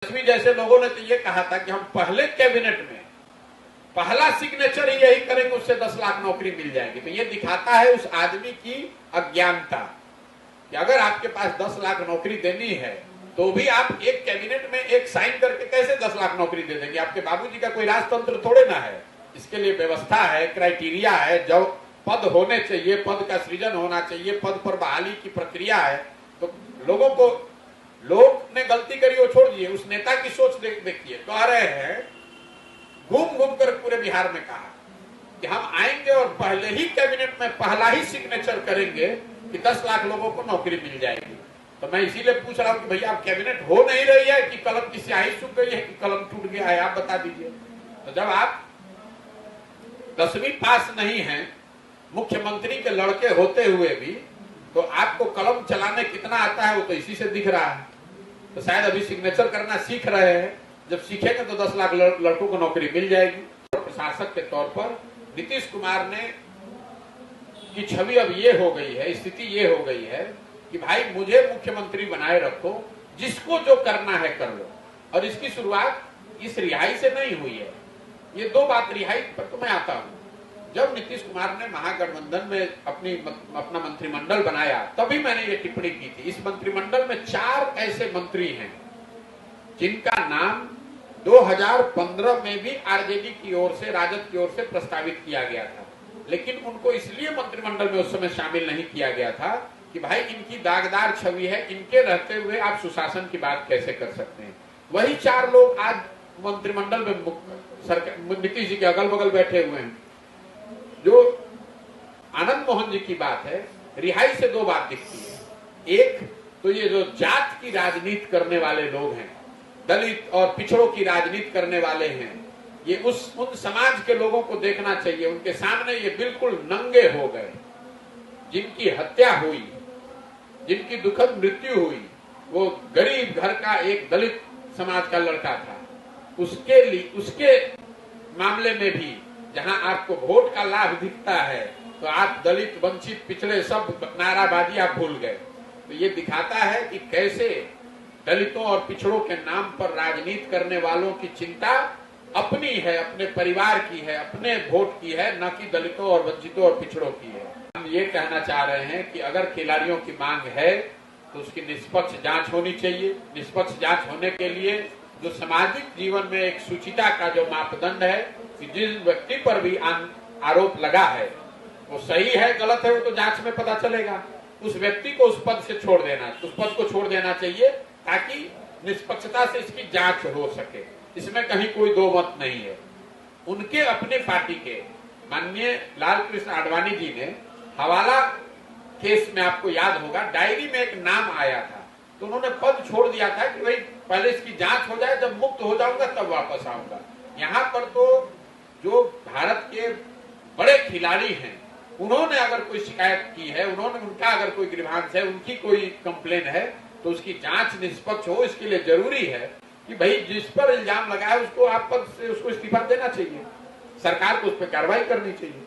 तेजस्वी जैसे लोगों ने तो ये कहा था कि हम पहले कैबिनेट में पहला सिग्नेचर ही यही करेंगे, उससे 10 लाख नौकरी मिल जाएगी। तो ये दिखाता है उस आदमी की अज्ञानता कि अगर आपके पास 10 लाख नौकरी देनी है तो भी आप एक कैबिनेट में एक साइन करके कैसे 10 लाख नौकरी दे देंगे। आपके बाबूजी का कोई राजतंत्र थोड़े ना है, इसके लिए व्यवस्था है, क्राइटेरिया है, जो पद होने चाहिए, पद का सृजन होना चाहिए, पद पर बहाली की प्रक्रिया है। तो लोग ने गलती करी वो छोड़ दिए, उस नेता की सोच देखिए। कह रहे हैं घूम घूम कर पूरे बिहार में कहा कि हम आएंगे और पहले ही कैबिनेट में पहला ही सिग्नेचर करेंगे कि 10 लाख लोगों को नौकरी मिल जाएगी। तो मैं इसीलिए पूछ रहा हूं कि भैया आप कैबिनेट हो नहीं रही है कि कलम की स्याही सूख गई है कि कलम टूट गया है, आप बता दीजिए। तो जब आप 10वीं पास नहीं है, मुख्यमंत्री के लड़के होते हुए भी, तो आपको कलम चलाने कितना आता है वो तो इसी से दिख रहा है। तो शायद अभी सिग्नेचर करना सीख रहे हैं, जब सीखेंगे तो 10 लाख लड़कों को नौकरी मिल जाएगी। प्रशासक के तौर पर नीतीश कुमार ने की छवि अब ये हो गई है, स्थिति ये हो गई है कि भाई मुझे मुख्यमंत्री बनाए रखो, जिसको जो करना है कर लो। और इसकी शुरुआत इस रिहाई से नहीं हुई है। ये दो बात, रिहाई पर तो मैं आता हूं। जब नीतीश कुमार ने महागठबंधन में अपना मंत्रिमंडल बनाया तभी मैंने ये टिप्पणी की थी। इस मंत्रिमंडल में 4 ऐसे मंत्री हैं जिनका नाम 2015 में भी आरजेडी की ओर से, राजद की ओर से प्रस्तावित किया गया था, लेकिन उनको इसलिए मंत्रिमंडल में उस समय शामिल नहीं किया गया था कि भाई इनकी दागदार छवि है, इनके रहते हुए आप सुशासन की बात कैसे कर सकते हैं। वही 4 लोग आज मंत्रिमंडल में नीतीश जी के अगल बगल बैठे हुए हैं। जो आनंद मोहन जी की बात है, रिहाई से 2 बात दिखती है। एक तो ये जो जात की राजनीति करने वाले लोग हैं, दलित और पिछड़ों की राजनीति करने वाले हैं, ये उन समाज के लोगों को देखना चाहिए। उनके सामने ये बिल्कुल नंगे हो गए। जिनकी हत्या हुई, जिनकी दुखद मृत्यु हुई, वो गरीब घर का एक दलित समाज का लड़का था। उसके मामले में भी जहां आपको वोट का लाभ दिखता है तो आप दलित, वंचित, पिछड़े सब नाराबाजी आप भूल गए। तो ये दिखाता है कि कैसे दलितों और पिछड़ों के नाम पर राजनीति करने वालों की चिंता अपनी है, अपने परिवार की है, अपने वोट की है, न कि दलितों और वंचितों और पिछड़ों की है। हम ये कहना चाह रहे हैं कि अगर खिलाड़ियों की मांग है तो उसकी निष्पक्ष जांच होनी चाहिए। निष्पक्ष जांच होने के लिए जो सामाजिक जीवन में एक सुचिता का जो मापदंड है कि जिस व्यक्ति पर भी आरोप लगा है वो सही है गलत है, वो तो जांच में पता चलेगा। उस व्यक्ति को उस पद से छोड़ देना, उस पद को छोड़ देना चाहिए ताकि निष्पक्षता से इसकी जांच हो सके। इसमें कहीं कोई दो मत नहीं है। उनके अपने पार्टी के माननीय लाल कृष्ण आडवाणी जी ने हवाला केस में, आपको याद होगा, डायरी में एक नाम आया था तो उन्होंने पद छोड़ दिया था कि भाई पहले इसकी जांच हो जाए, जब मुक्त हो जाऊंगा तब वापस आऊंगा। यहाँ पर तो जो भारत के बड़े खिलाड़ी हैं उन्होंने अगर कोई शिकायत की है, उनका अगर कोई ग्रीवांस है, उनकी कोई कंप्लेन है तो उसकी जांच निष्पक्ष हो। इसके लिए जरूरी है कि भाई जिस पर इल्जाम लगा है उसको आप पद से उसको इस्तीफा देना चाहिए, सरकार को उस पर कार्रवाई करनी चाहिए।